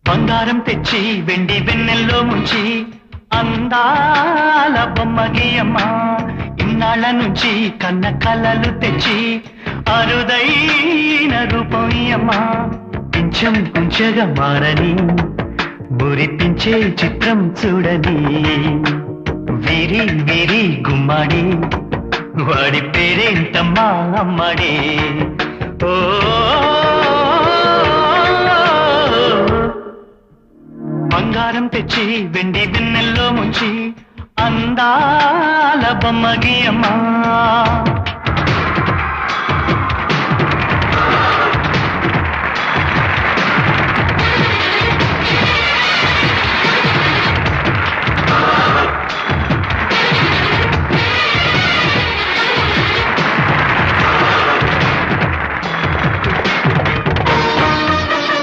బంగారం తెచ్చి వెండి వెన్నెల్లో ముంచి అందాల బొమ్మ గీయమ్మా. ఇన్నాళ్ళ నుంచి కన్న కలలు తెచ్చి అరుదైన రూపం ఇయ్యమ్మా. కొంచెం కొంచెగా మారని మురిపించే చిత్రం చూడని వీరి వీరి గుమ్మాడి వాడి పేరేంటమ్మా అమ్మాడే. ఓ బంగారం తెచ్చి వెండి వెన్నెల్లో ముంచి అందాల బొమ్మ గీయమ్మా.